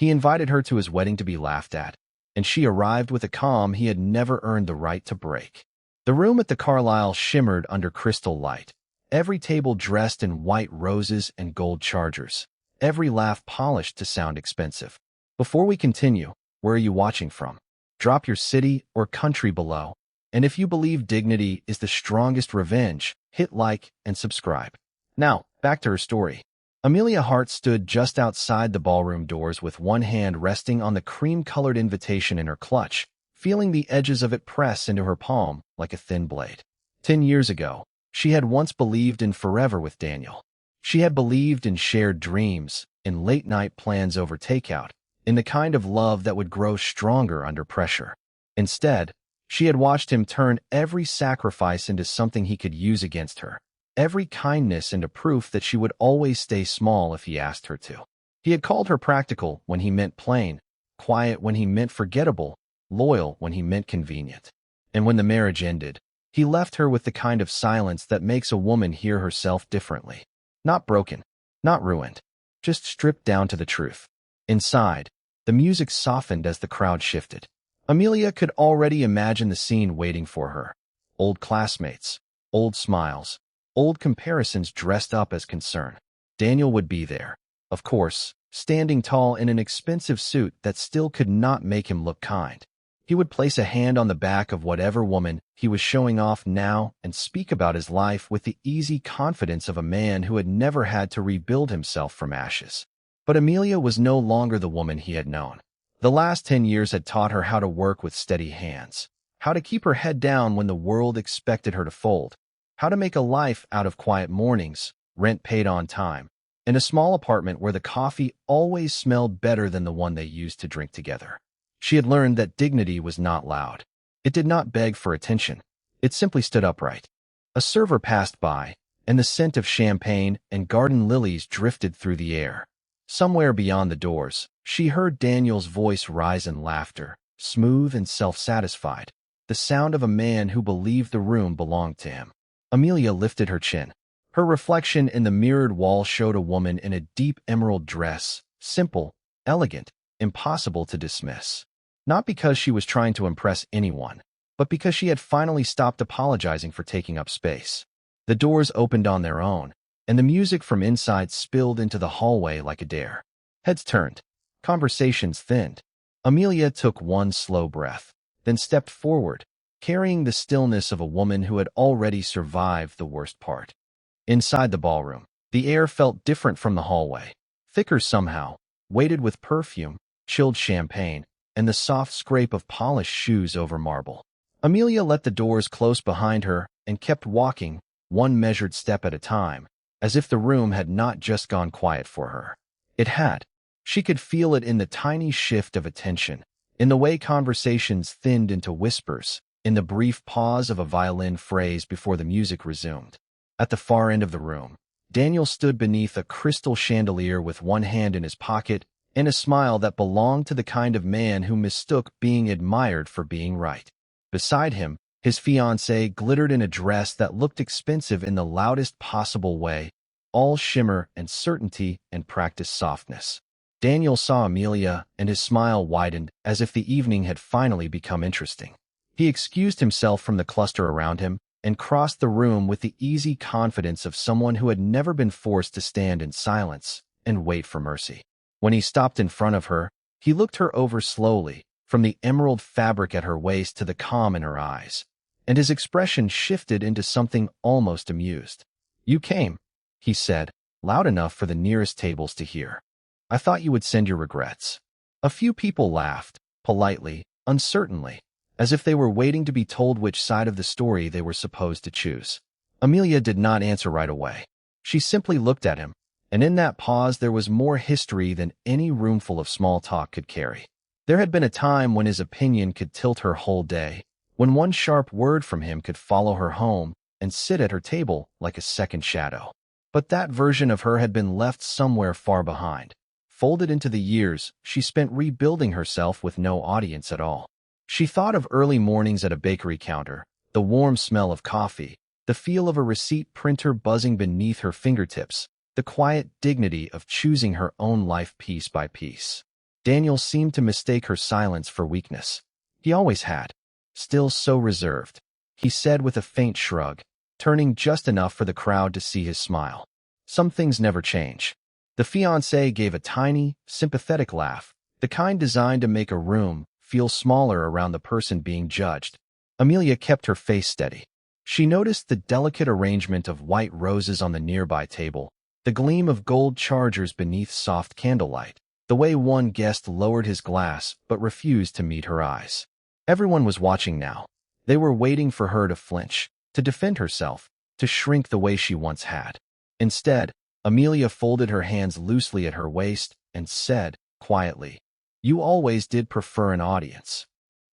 He invited her to his wedding to be laughed at, and she arrived with a calm he had never earned the right to break. The room at the Carlisle shimmered under crystal light, every table dressed in white roses and gold chargers, every laugh polished to sound expensive. Before we continue, where are you watching from? Drop your city or country below. And if you believe dignity is the strongest revenge, hit like and subscribe. Now, back to her story. Amelia Hart stood just outside the ballroom doors with one hand resting on the cream-colored invitation in her clutch, feeling the edges of it press into her palm like a thin blade. 10 years ago, she had once believed in forever with Daniel. She had believed in shared dreams, in late-night plans over takeout, in the kind of love that would grow stronger under pressure. Instead, she had watched him turn every sacrifice into something he could use against her, every kindness into proof that she would always stay small if he asked her to. He had called her practical when he meant plain, quiet when he meant forgettable, loyal when he meant convenient. And when the marriage ended, he left her with the kind of silence that makes a woman hear herself differently. Not broken, not ruined, just stripped down to the truth. Inside, the music softened as the crowd shifted. Amelia could already imagine the scene waiting for her. Old classmates, old smiles, old comparisons dressed up as concern. Daniel would be there, of course, standing tall in an expensive suit that still could not make him look kind. He would place a hand on the back of whatever woman he was showing off now and speak about his life with the easy confidence of a man who had never had to rebuild himself from ashes. But Amelia was no longer the woman he had known. The last 10 years had taught her how to work with steady hands, how to keep her head down when the world expected her to fold, how to make a life out of quiet mornings, rent paid on time, and a small apartment where the coffee always smelled better than the one they used to drink together. She had learned that dignity was not loud. It did not beg for attention. It simply stood upright. A server passed by, and the scent of champagne and garden lilies drifted through the air. Somewhere beyond the doors, she heard Daniel's voice rise in laughter, smooth and self-satisfied, the sound of a man who believed the room belonged to him. Amelia lifted her chin. Her reflection in the mirrored wall showed a woman in a deep emerald dress, simple, elegant, impossible to dismiss. Not because she was trying to impress anyone, but because she had finally stopped apologizing for taking up space. The doors opened on their own, and the music from inside spilled into the hallway like a dare. Heads turned. Conversations thinned. Amelia took one slow breath, then stepped forward, carrying the stillness of a woman who had already survived the worst part. Inside the ballroom, the air felt different from the hallway, thicker somehow, weighted with perfume, chilled champagne, and the soft scrape of polished shoes over marble. Amelia let the doors close behind her and kept walking, one measured step at a time, as if the room had not just gone quiet for her. It had. She could feel it in the tiny shift of attention, in the way conversations thinned into whispers, in the brief pause of a violin phrase before the music resumed. At the far end of the room, Daniel stood beneath a crystal chandelier with one hand in his pocket and a smile that belonged to the kind of man who mistook being admired for being right. Beside him, his fiancée glittered in a dress that looked expensive in the loudest possible way, all shimmer and certainty and practiced softness. Daniel saw Amelia, and his smile widened as if the evening had finally become interesting. He excused himself from the cluster around him and crossed the room with the easy confidence of someone who had never been forced to stand in silence and wait for mercy. When he stopped in front of her, he looked her over slowly, from the emerald fabric at her waist to the calm in her eyes, and his expression shifted into something almost amused. "You came," he said, loud enough for the nearest tables to hear. "I thought you would send your regrets." A few people laughed, politely, uncertainly, as if they were waiting to be told which side of the story they were supposed to choose. Amelia did not answer right away. She simply looked at him, and in that pause there was more history than any roomful of small talk could carry. There had been a time when his opinion could tilt her whole day, when one sharp word from him could follow her home and sit at her table like a second shadow. But that version of her had been left somewhere far behind, folded into the years she spent rebuilding herself with no audience at all. She thought of early mornings at a bakery counter, the warm smell of coffee, the feel of a receipt printer buzzing beneath her fingertips, the quiet dignity of choosing her own life piece by piece. Daniel seemed to mistake her silence for weakness. He always had. Still so reserved. He said with a faint shrug, turning just enough for the crowd to see his smile. Some things never change. The fiancé gave a tiny, sympathetic laugh, the kind designed to make a room feel smaller around the person being judged. Amelia kept her face steady. She noticed the delicate arrangement of white roses on the nearby table, the gleam of gold chargers beneath soft candlelight, the way one guest lowered his glass but refused to meet her eyes. Everyone was watching now. They were waiting for her to flinch, to defend herself, to shrink the way she once had. Instead, Amelia folded her hands loosely at her waist and said, quietly, "You always did prefer an audience."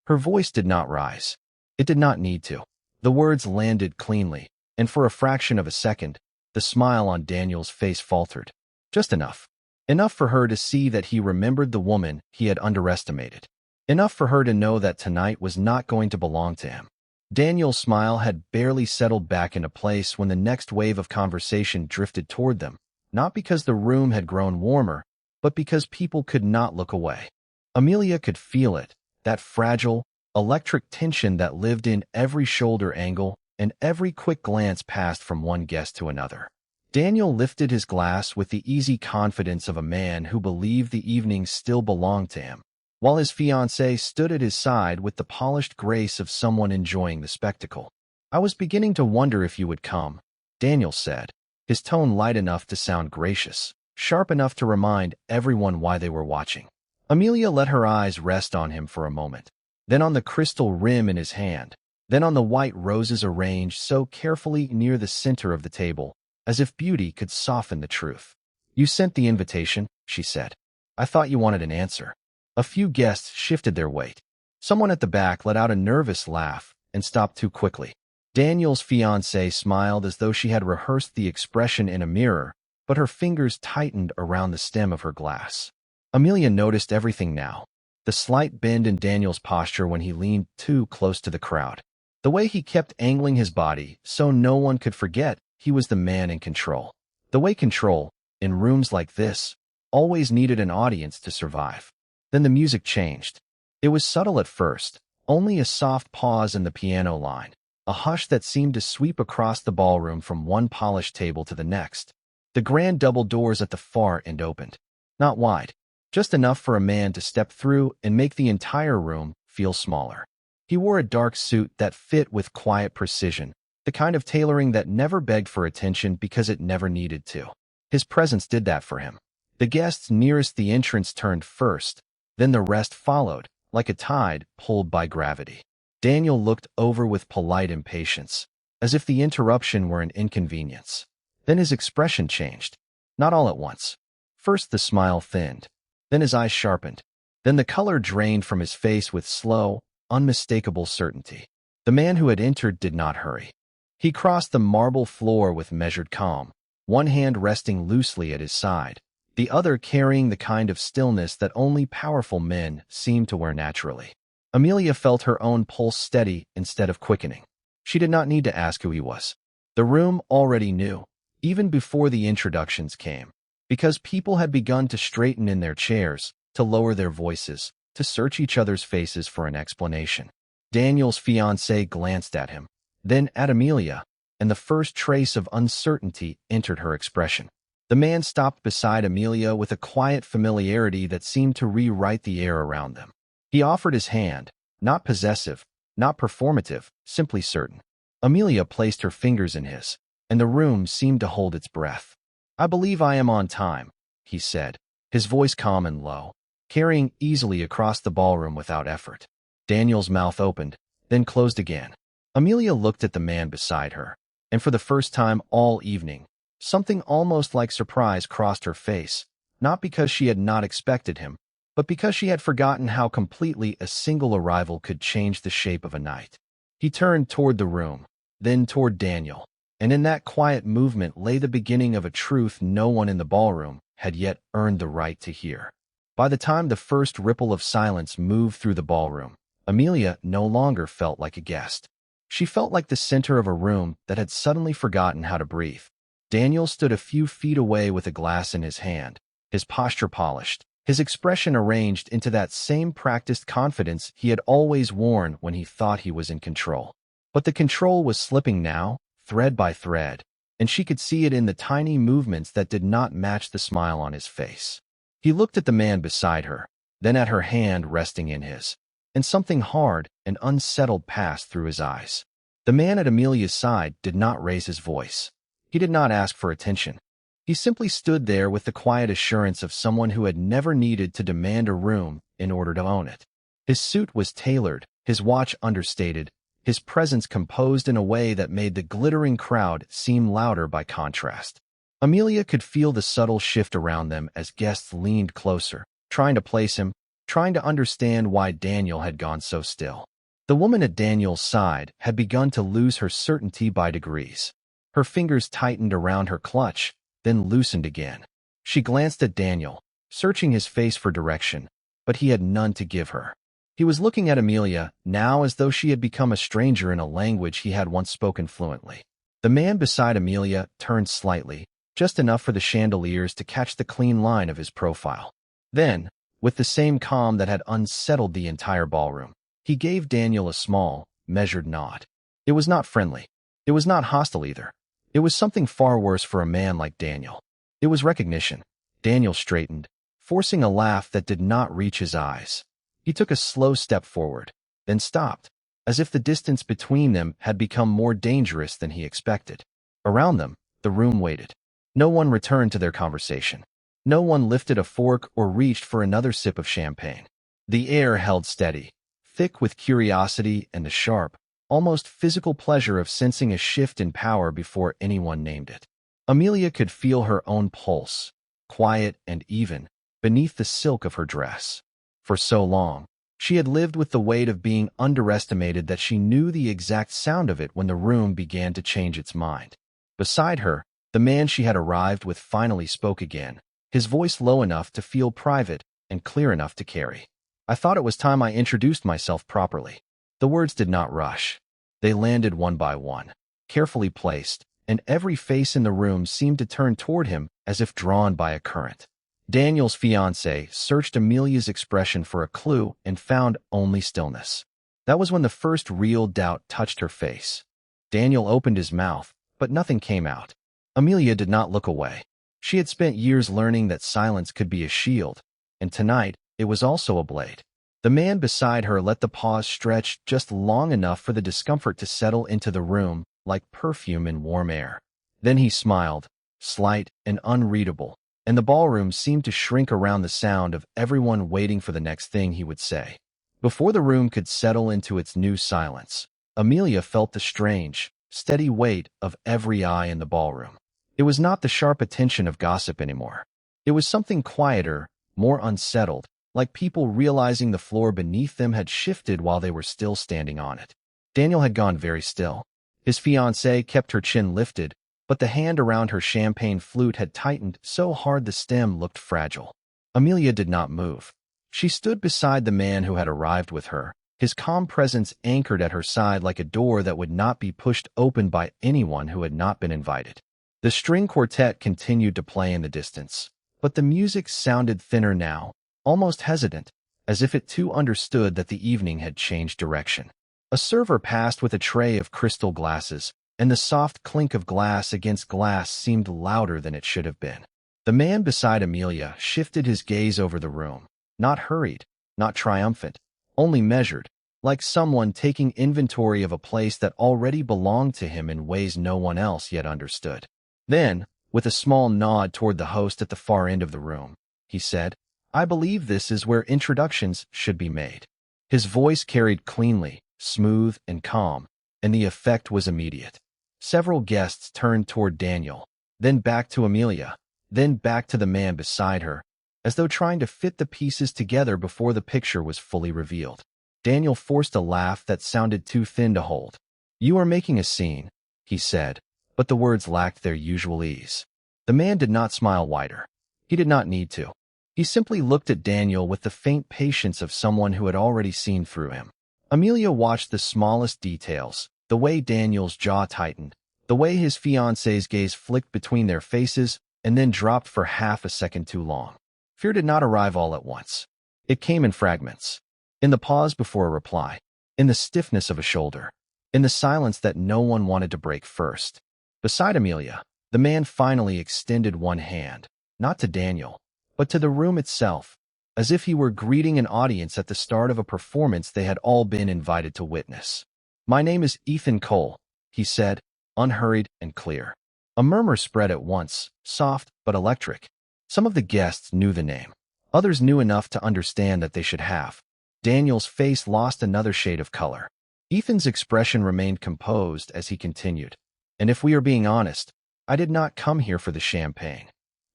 Her voice did not rise. It did not need to. The words landed cleanly, and for a fraction of a second, the smile on Daniel's face faltered. Just enough. Enough for her to see that he remembered the woman he had underestimated. Enough for her to know that tonight was not going to belong to him. Daniel's smile had barely settled back into place when the next wave of conversation drifted toward them, not because the room had grown warmer, but because people could not look away. Amelia could feel it, that fragile, electric tension that lived in every shoulder angle and every quick glance passed from one guest to another. Daniel lifted his glass with the easy confidence of a man who believed the evening still belonged to him, while his fiancée stood at his side with the polished grace of someone enjoying the spectacle. "I was beginning to wonder if you would come," Daniel said, his tone light enough to sound gracious, sharp enough to remind everyone why they were watching. Amelia let her eyes rest on him for a moment, then on the crystal rim in his hand, then on the white roses arranged so carefully near the center of the table, as if beauty could soften the truth. "You sent the invitation," she said. "I thought you wanted an answer." A few guests shifted their weight. Someone at the back let out a nervous laugh and stopped too quickly. Daniel's fiancée smiled as though she had rehearsed the expression in a mirror, but her fingers tightened around the stem of her glass. Amelia noticed everything now. The slight bend in Daniel's posture when he leaned too close to the crowd. The way he kept angling his body so no one could forget he was the man in control. The way control, in rooms like this, always needed an audience to survive. Then the music changed. It was subtle at first, only a soft pause in the piano line, a hush that seemed to sweep across the ballroom from one polished table to the next. The grand double doors at the far end opened. Not wide, just enough for a man to step through and make the entire room feel smaller. He wore a dark suit that fit with quiet precision, the kind of tailoring that never begged for attention because it never needed to. His presence did that for him. The guests nearest the entrance turned first, then the rest followed, like a tide pulled by gravity. Daniel looked over with polite impatience, as if the interruption were an inconvenience. Then his expression changed, not all at once. First the smile thinned, then his eyes sharpened, then the color drained from his face with slow, unmistakable certainty. The man who had entered did not hurry. He crossed the marble floor with measured calm, one hand resting loosely at his side, the other carrying the kind of stillness that only powerful men seem to wear naturally. Amelia felt her own pulse steady instead of quickening. She did not need to ask who he was. The room already knew, even before the introductions came, because people had begun to straighten in their chairs, to lower their voices, to search each other's faces for an explanation. Daniel's fiancée glanced at him, then at Amelia, and the first trace of uncertainty entered her expression. The man stopped beside Amelia with a quiet familiarity that seemed to rewrite the air around them. He offered his hand, not possessive, not performative, simply certain. Amelia placed her fingers in his, and the room seemed to hold its breath. "I believe I am on time," he said, his voice calm and low, carrying easily across the ballroom without effort. Daniel's mouth opened, then closed again. Amelia looked at the man beside her, and for the first time all evening, something almost like surprise crossed her face, not because she had not expected him, but because she had forgotten how completely a single arrival could change the shape of a night. He turned toward the room, then toward Daniel, and in that quiet movement lay the beginning of a truth no one in the ballroom had yet earned the right to hear. By the time the first ripple of silence moved through the ballroom, Amelia no longer felt like a guest. She felt like the center of a room that had suddenly forgotten how to breathe. Daniel stood a few feet away with a glass in his hand, his posture polished, his expression arranged into that same practiced confidence he had always worn when he thought he was in control. But the control was slipping now, thread by thread, and she could see it in the tiny movements that did not match the smile on his face. He looked at the man beside her, then at her hand resting in his, and something hard and unsettled passed through his eyes. The man at Amelia's side did not raise his voice. He did not ask for attention. He simply stood there with the quiet assurance of someone who had never needed to demand a room in order to own it. His suit was tailored, his watch understated, his presence composed in a way that made the glittering crowd seem louder by contrast. Amelia could feel the subtle shift around them as guests leaned closer, trying to place him, trying to understand why Daniel had gone so still. The woman at Daniel's side had begun to lose her certainty by degrees. Her fingers tightened around her clutch, then loosened again. She glanced at Daniel, searching his face for direction, but he had none to give her. He was looking at Amelia now as though she had become a stranger in a language he had once spoken fluently. The man beside Amelia turned slightly, just enough for the chandeliers to catch the clean line of his profile. Then, with the same calm that had unsettled the entire ballroom, he gave Daniel a small, measured nod. It was not friendly. It was not hostile either. It was something far worse for a man like Daniel. It was recognition. Daniel straightened, forcing a laugh that did not reach his eyes. He took a slow step forward, then stopped, as if the distance between them had become more dangerous than he expected. Around them, the room waited. No one returned to their conversation. No one lifted a fork or reached for another sip of champagne. The air held steady, thick with curiosity and the sharp, almost physical pleasure of sensing a shift in power before anyone named it. Amelia could feel her own pulse, quiet and even, beneath the silk of her dress. For so long, she had lived with the weight of being underestimated that she knew the exact sound of it when the room began to change its mind. Beside her, the man she had arrived with finally spoke again, his voice low enough to feel private and clear enough to carry. I thought it was time I introduced myself properly. The words did not rush. They landed one by one, carefully placed, and every face in the room seemed to turn toward him as if drawn by a current. Daniel's fiancée searched Amelia's expression for a clue and found only stillness. That was when the first real doubt touched her face. Daniel opened his mouth, but nothing came out. Amelia did not look away. She had spent years learning that silence could be a shield, and tonight it was also a blade. The man beside her let the pause stretch just long enough for the discomfort to settle into the room like perfume in warm air. Then he smiled, slight and unreadable, and the ballroom seemed to shrink around the sound of everyone waiting for the next thing he would say. Before the room could settle into its new silence, Amelia felt the strange, steady weight of every eye in the ballroom. It was not the sharp attention of gossip anymore. It was something quieter, more unsettled, like people realizing the floor beneath them had shifted while they were still standing on it. Daniel had gone very still. His fiancée kept her chin lifted, but the hand around her champagne flute had tightened so hard the stem looked fragile. Amelia did not move. She stood beside the man who had arrived with her, his calm presence anchored at her side like a door that would not be pushed open by anyone who had not been invited. The string quartet continued to play in the distance, but the music sounded thinner now, almost hesitant, as if it too understood that the evening had changed direction. A server passed with a tray of crystal glasses, and the soft clink of glass against glass seemed louder than it should have been. The man beside Amelia shifted his gaze over the room, not hurried, not triumphant, only measured, like someone taking inventory of a place that already belonged to him in ways no one else yet understood. Then, with a small nod toward the host at the far end of the room, he said, "I believe this is where introductions should be made." His voice carried cleanly, smooth and calm, and the effect was immediate. Several guests turned toward Daniel, then back to Amelia, then back to the man beside her, as though trying to fit the pieces together before the picture was fully revealed. Daniel forced a laugh that sounded too thin to hold. "You are making a scene," he said, but the words lacked their usual ease. The man did not smile wider. He did not need to. He simply looked at Daniel with the faint patience of someone who had already seen through him. Amelia watched the smallest details, the way Daniel's jaw tightened, the way his fiancée's gaze flicked between their faces and then dropped for half a second too long. Fear did not arrive all at once. It came in fragments. In the pause before a reply. In the stiffness of a shoulder. In the silence that no one wanted to break first. Beside Amelia, the man finally extended one hand, not to Daniel, but to the room itself, as if he were greeting an audience at the start of a performance they had all been invited to witness. "My name is Ethan Cole," he said, unhurried and clear. A murmur spread at once, soft but electric. Some of the guests knew the name. Others knew enough to understand that they should have. Daniel's face lost another shade of color. Ethan's expression remained composed as he continued. "And if we are being honest, I did not come here for the champagne."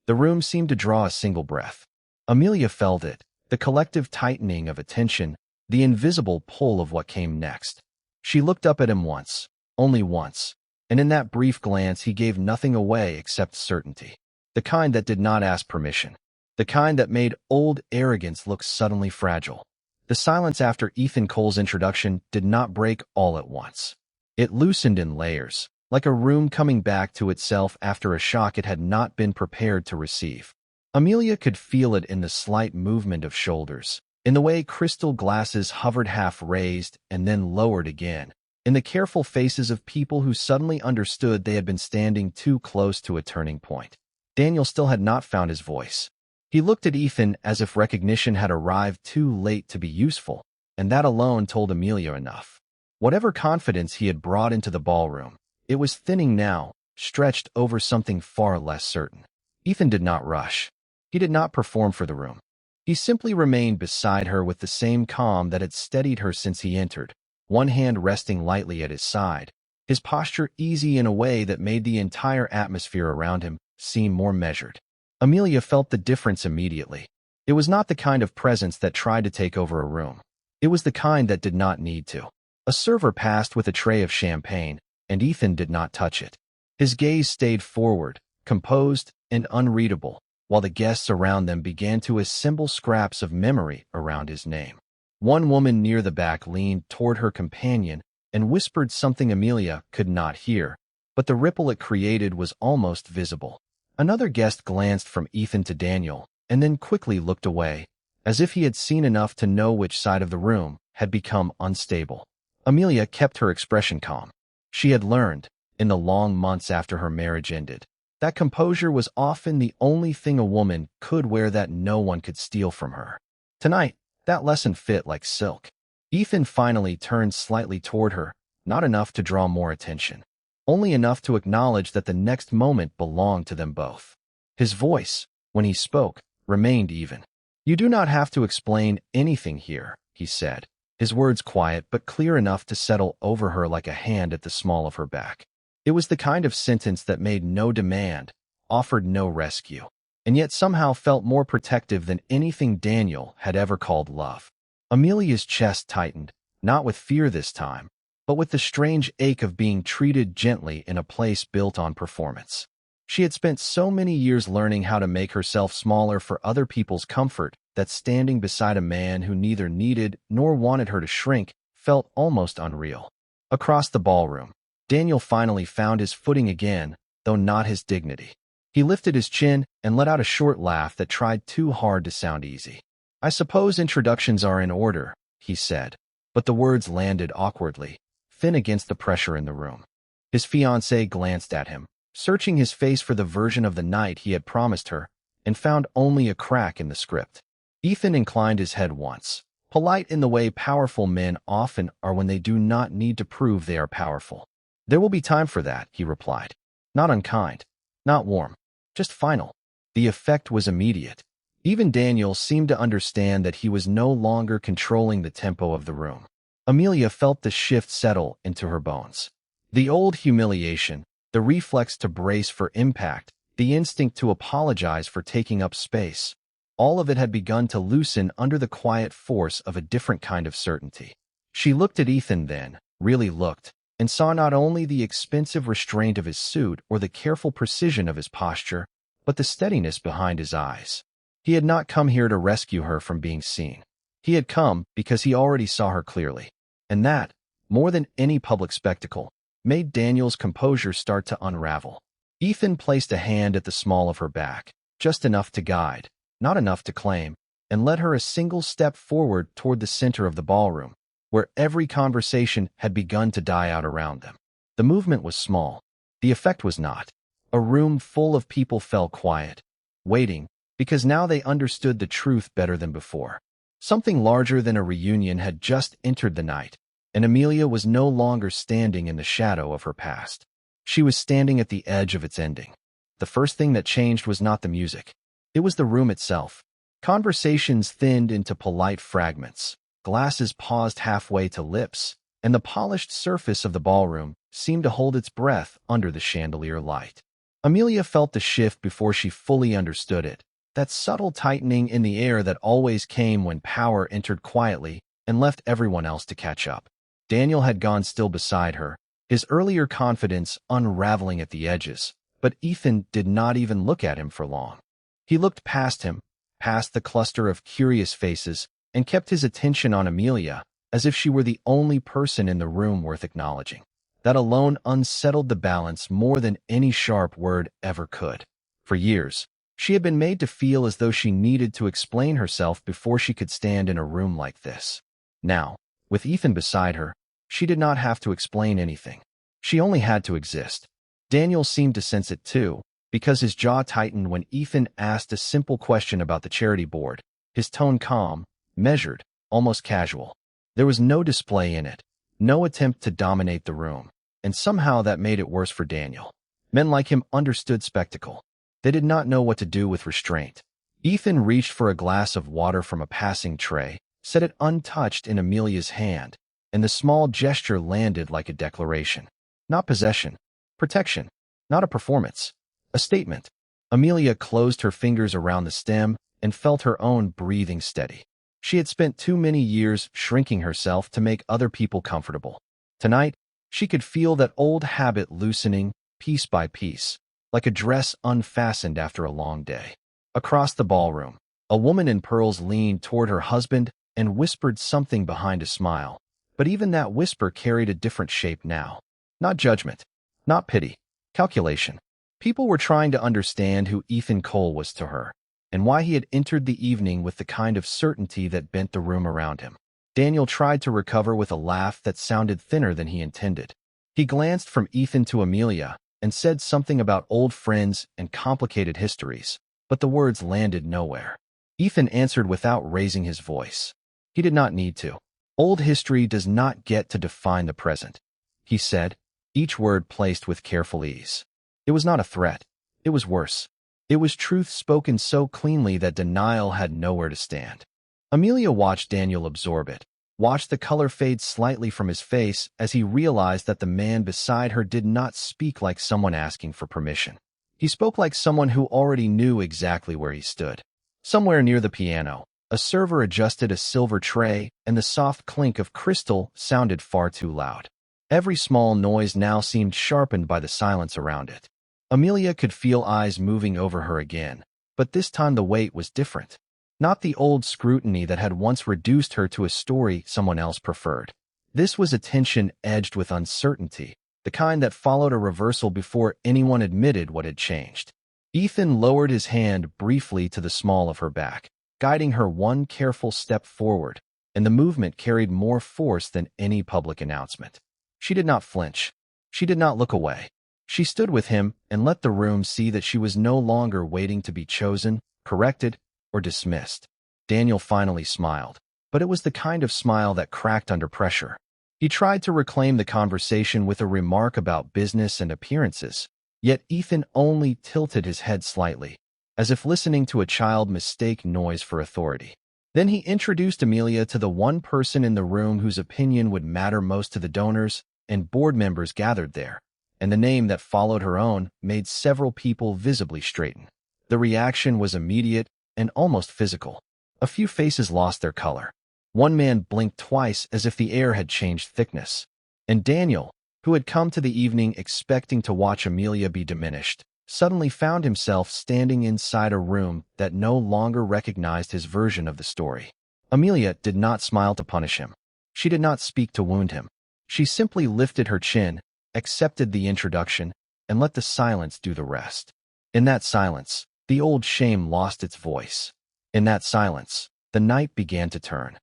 The room seemed to draw a single breath. Amelia felt it, the collective tightening of attention, the invisible pull of what came next. She looked up at him once, only once, and in that brief glance he gave nothing away except certainty. The kind that did not ask permission. The kind that made old arrogance look suddenly fragile. The silence after Ethan Cole's introduction did not break all at once. It loosened in layers, like a room coming back to itself after a shock it had not been prepared to receive. Amelia could feel it in the slight movement of shoulders, in the way crystal glasses hovered half raised and then lowered again, in the careful faces of people who suddenly understood they had been standing too close to a turning point. Daniel still had not found his voice. He looked at Ethan as if recognition had arrived too late to be useful, and that alone told Amelia enough. Whatever confidence he had brought into the ballroom, it was thinning now, stretched over something far less certain. Ethan did not rush. He did not perform for the room. He simply remained beside her with the same calm that had steadied her since he entered, one hand resting lightly at his side, his posture easy in a way that made the entire atmosphere around him seem more measured. Amelia felt the difference immediately. It was not the kind of presence that tried to take over a room. It was the kind that did not need to. A server passed with a tray of champagne, and Ethan did not touch it. His gaze stayed forward, composed and unreadable, while the guests around them began to assemble scraps of memory around his name. One woman near the back leaned toward her companion and whispered something Amelia could not hear, but the ripple it created was almost visible. Another guest glanced from Ethan to Daniel and then quickly looked away, as if he had seen enough to know which side of the room had become unstable. Amelia kept her expression calm. She had learned, in the long months after her marriage ended, that composure was often the only thing a woman could wear that no one could steal from her. Tonight, that lesson fit like silk. Ethan finally turned slightly toward her, not enough to draw more attention. Only enough to acknowledge that the next moment belonged to them both. His voice, when he spoke, remained even. "You do not have to explain anything here," he said, his words quiet but clear enough to settle over her like a hand at the small of her back. It was the kind of sentence that made no demand, offered no rescue, and yet somehow felt more protective than anything Daniel had ever called love. Amelia's chest tightened, not with fear this time, but with the strange ache of being treated gently in a place built on performance. She had spent so many years learning how to make herself smaller for other people's comfort that standing beside a man who neither needed nor wanted her to shrink felt almost unreal. Across the ballroom, Daniel finally found his footing again, though not his dignity. He lifted his chin and let out a short laugh that tried too hard to sound easy. "I suppose introductions are in order," he said, but the words landed awkwardly, thin against the pressure in the room. His fiancée glanced at him, searching his face for the version of the night he had promised her, and found only a crack in the script. Ethan inclined his head once, polite in the way powerful men often are when they do not need to prove they are powerful. "There will be time for that," he replied. Not unkind, not warm, just final. The effect was immediate. Even Daniel seemed to understand that he was no longer controlling the tempo of the room. Amelia felt the shift settle into her bones. The old humiliation, the reflex to brace for impact, the instinct to apologize for taking up space, all of it had begun to loosen under the quiet force of a different kind of certainty. She looked at Ethan then, really looked, and saw not only the expensive restraint of his suit or the careful precision of his posture, but the steadiness behind his eyes. He had not come here to rescue her from being seen. He had come because he already saw her clearly, and that, more than any public spectacle, made Daniel's composure start to unravel. Ethan placed a hand at the small of her back, just enough to guide, not enough to claim, and led her a single step forward toward the center of the ballroom, where every conversation had begun to die out around them. The movement was small. The effect was not. A room full of people fell quiet, waiting, because now they understood the truth better than before. Something larger than a reunion had just entered the night, and Amelia was no longer standing in the shadow of her past. She was standing at the edge of its ending. The first thing that changed was not the music. It was the room itself. Conversations thinned into polite fragments. Glasses paused halfway to lips, and the polished surface of the ballroom seemed to hold its breath under the chandelier light. Amelia felt the shift before she fully understood it, that subtle tightening in the air that always came when power entered quietly and left everyone else to catch up. Daniel had gone still beside her, his earlier confidence unraveling at the edges, but Ethan did not even look at him for long. He looked past him, past the cluster of curious faces, and kept his attention on Amelia, as if she were the only person in the room worth acknowledging. That alone unsettled the balance more than any sharp word ever could. For years, she had been made to feel as though she needed to explain herself before she could stand in a room like this. Now, with Ethan beside her, she did not have to explain anything. She only had to exist. Daniel seemed to sense it too, because his jaw tightened when Ethan asked a simple question about the charity board, his tone calm, measured, almost casual. There was no display in it, no attempt to dominate the room, and somehow that made it worse for Daniel. Men like him understood spectacle. They did not know what to do with restraint. Ethan reached for a glass of water from a passing tray, set it untouched in Amelia's hand, and the small gesture landed like a declaration. Not possession, protection, not a performance, a statement. Amelia closed her fingers around the stem and felt her own breathing steady. She had spent too many years shrinking herself to make other people comfortable. Tonight, she could feel that old habit loosening, piece by piece, like a dress unfastened after a long day. Across the ballroom, a woman in pearls leaned toward her husband and whispered something behind a smile, but even that whisper carried a different shape now. Not judgment, not pity, calculation. People were trying to understand who Ethan Cole was to her, and why he had entered the evening with the kind of certainty that bent the room around him. Daniel tried to recover with a laugh that sounded thinner than he intended. He glanced from Ethan to Amelia and said something about old friends and complicated histories, but the words landed nowhere. Ethan answered without raising his voice. He did not need to. Old history does not get to define the present, he said, each word placed with careful ease. It was not a threat. It was worse. It was truth spoken so cleanly that denial had nowhere to stand. Amelia watched Daniel absorb it, watched the color fade slightly from his face as he realized that the man beside her did not speak like someone asking for permission. He spoke like someone who already knew exactly where he stood. Somewhere near the piano, a server adjusted a silver tray, and the soft clink of crystal sounded far too loud. Every small noise now seemed sharpened by the silence around it. Amelia could feel eyes moving over her again, but this time the weight was different. Not the old scrutiny that had once reduced her to a story someone else preferred. This was attention edged with uncertainty, the kind that followed a reversal before anyone admitted what had changed. Ethan lowered his hand briefly to the small of her back, guiding her one careful step forward, and the movement carried more force than any public announcement. She did not flinch. She did not look away. She stood with him and let the room see that she was no longer waiting to be chosen, corrected, or dismissed. Daniel finally smiled, but it was the kind of smile that cracked under pressure. He tried to reclaim the conversation with a remark about business and appearances, yet Ethan only tilted his head slightly, as if listening to a child mistake noise for authority. Then he introduced Amelia to the one person in the room whose opinion would matter most to the donors and board members gathered there, and the name that followed her own made several people visibly straighten. The reaction was immediate and almost physical. A few faces lost their color. One man blinked twice as if the air had changed thickness. And Daniel, who had come to the evening expecting to watch Amelia be diminished, suddenly found himself standing inside a room that no longer recognized his version of the story. Amelia did not smile to punish him. She did not speak to wound him. She simply lifted her chin, accepted the introduction, and let the silence do the rest. In that silence, the old shame lost its voice. In that silence, the night began to turn.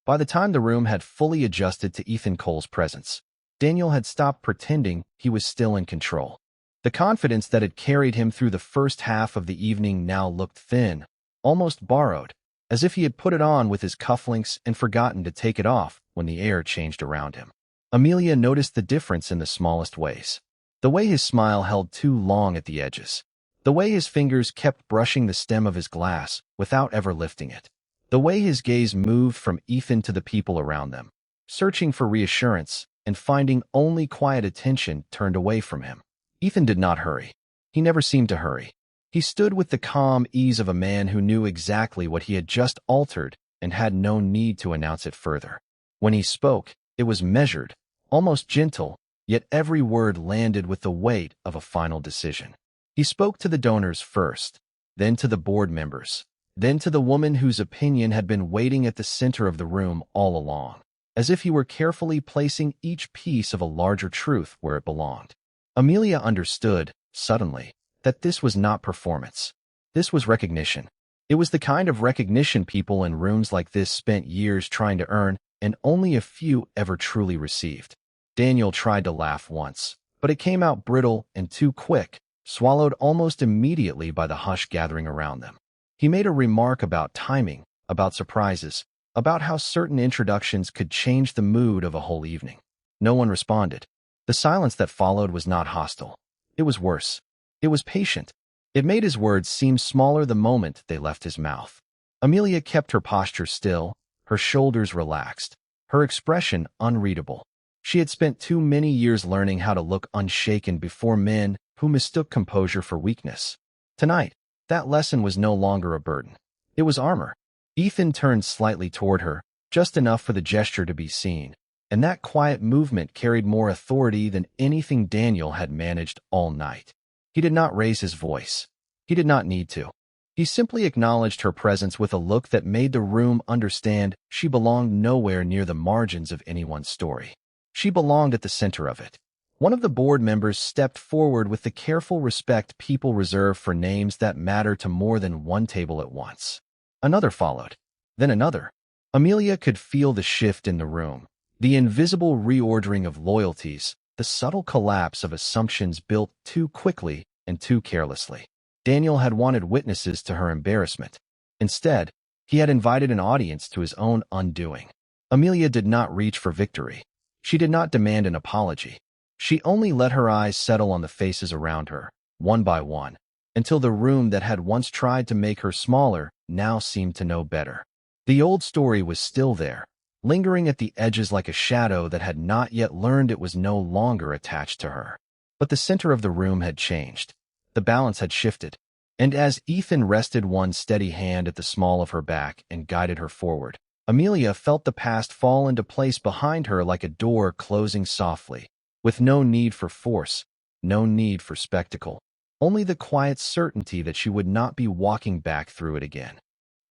By the time the room had fully adjusted to Ethan Cole's presence, Daniel had stopped pretending he was still in control. The confidence that had carried him through the first half of the evening now looked thin, almost borrowed, as if he had put it on with his cufflinks and forgotten to take it off when the air changed around him. Amelia noticed the difference in the smallest ways. The way his smile held too long at the edges. The way his fingers kept brushing the stem of his glass without ever lifting it. The way his gaze moved from Ethan to the people around them, searching for reassurance and finding only quiet attention turned away from him. Ethan did not hurry. He never seemed to hurry. He stood with the calm ease of a man who knew exactly what he had just altered and had no need to announce it further. When he spoke, it was measured, almost gentle, yet every word landed with the weight of a final decision. He spoke to the donors first, then to the board members, then to the woman whose opinion had been waiting at the center of the room all along, as if he were carefully placing each piece of a larger truth where it belonged. Amelia understood, suddenly, that this was not performance. This was recognition. It was the kind of recognition people in rooms like this spent years trying to earn, and only a few ever truly received. Daniel tried to laugh once, but it came out brittle and too quick, swallowed almost immediately by the hush gathering around them. He made a remark about timing, about surprises, about how certain introductions could change the mood of a whole evening. No one responded. The silence that followed was not hostile. It was worse. It was patient. It made his words seem smaller the moment they left his mouth. Amelia kept her posture still, her shoulders relaxed, her expression unreadable. She had spent too many years learning how to look unshaken before men who mistook composure for weakness. Tonight, that lesson was no longer a burden. It was armor. Ethan turned slightly toward her, just enough for the gesture to be seen, and that quiet movement carried more authority than anything Daniel had managed all night. He did not raise his voice. He did not need to. He simply acknowledged her presence with a look that made the room understand she belonged nowhere near the margins of anyone's story. She belonged at the center of it. One of the board members stepped forward with the careful respect people reserve for names that matter to more than one table at once. Another followed, then another. Amelia could feel the shift in the room, the invisible reordering of loyalties, the subtle collapse of assumptions built too quickly and too carelessly. Daniel had wanted witnesses to her embarrassment. Instead, he had invited an audience to his own undoing. Amelia did not reach for victory. She did not demand an apology. She only let her eyes settle on the faces around her, one by one, until the room that had once tried to make her smaller now seemed to know better. The old story was still there, lingering at the edges like a shadow that had not yet learned it was no longer attached to her. But the center of the room had changed. The balance had shifted, and as Ethan rested one steady hand at the small of her back and guided her forward, Amelia felt the past fall into place behind her like a door closing softly, with no need for force, no need for spectacle, only the quiet certainty that she would not be walking back through it again.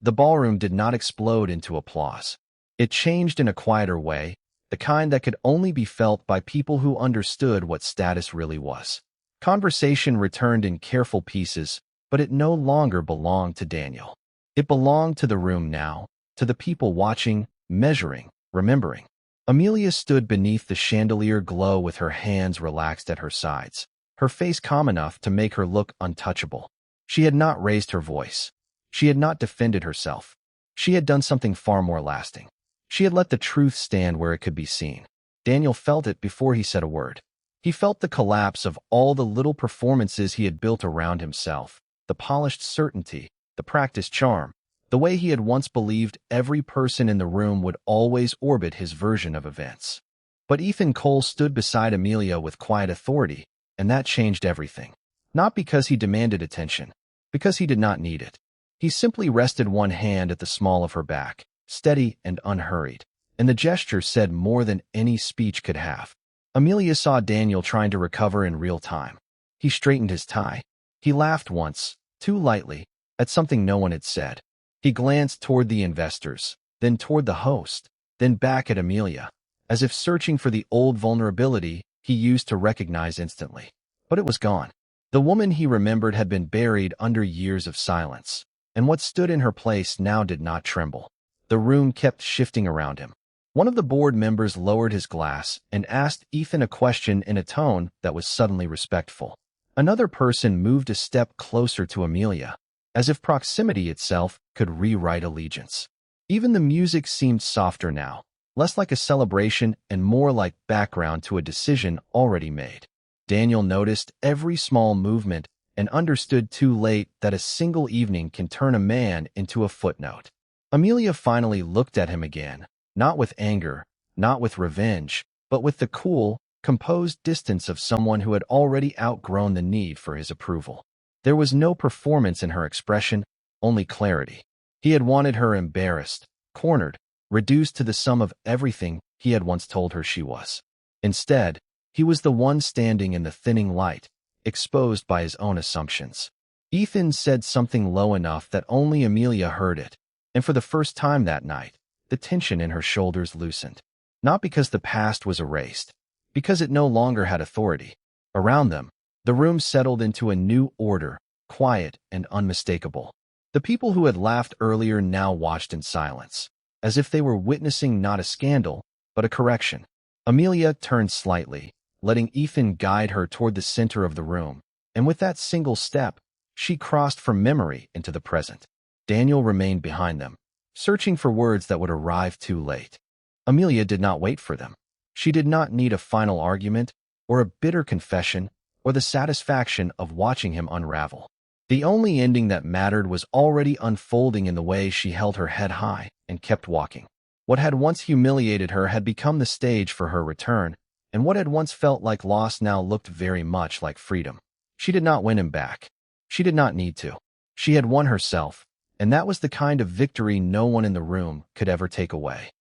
The ballroom did not explode into applause. It changed in a quieter way, the kind that could only be felt by people who understood what status really was. Conversation returned in careful pieces, but it no longer belonged to Daniel. It belonged to the room now, to the people watching, measuring, remembering. Amelia stood beneath the chandelier glow with her hands relaxed at her sides, her face calm enough to make her look untouchable. She had not raised her voice. She had not defended herself. She had done something far more lasting. She had let the truth stand where it could be seen. Daniel felt it before he said a word. He felt the collapse of all the little performances he had built around himself, the polished certainty, the practiced charm, the way he had once believed every person in the room would always orbit his version of events. But Ethan Cole stood beside Amelia with quiet authority, and that changed everything. Not because he demanded attention, because he did not need it. He simply rested one hand at the small of her back, steady and unhurried, and the gesture said more than any speech could have. Amelia saw Daniel trying to recover in real time. He straightened his tie. He laughed once, too lightly, at something no one had said. He glanced toward the investors, then toward the host, then back at Amelia, as if searching for the old vulnerability he used to recognize instantly. But it was gone. The woman he remembered had been buried under years of silence, and what stood in her place now did not tremble. The room kept shifting around him. One of the board members lowered his glass and asked Ethan a question in a tone that was suddenly respectful. Another person moved a step closer to Amelia, as if proximity itself could rewrite allegiance. Even the music seemed softer now, less like a celebration and more like background to a decision already made. Daniel noticed every small movement and understood too late that a single evening can turn a man into a footnote. Amelia finally looked at him again, not with anger, not with revenge, but with the cool, composed distance of someone who had already outgrown the need for his approval. There was no performance in her expression, only clarity. He had wanted her embarrassed, cornered, reduced to the sum of everything he had once told her she was. Instead, he was the one standing in the thinning light, exposed by his own assumptions. Ethan said something low enough that only Amelia heard it, and for the first time that night, the tension in her shoulders loosened. Not because the past was erased, because it no longer had authority. Around them, the room settled into a new order, quiet and unmistakable. The people who had laughed earlier now watched in silence, as if they were witnessing not a scandal, but a correction. Amelia turned slightly, letting Ethan guide her toward the center of the room, and with that single step, she crossed from memory into the present. Daniel remained behind them, searching for words that would arrive too late. Amelia did not wait for them. She did not need a final argument, or a bitter confession, or the satisfaction of watching him unravel. The only ending that mattered was already unfolding in the way she held her head high and kept walking. What had once humiliated her had become the stage for her return, and what had once felt like loss now looked very much like freedom. She did not win him back. She did not need to. She had won herself, and that was the kind of victory no one in the room could ever take away.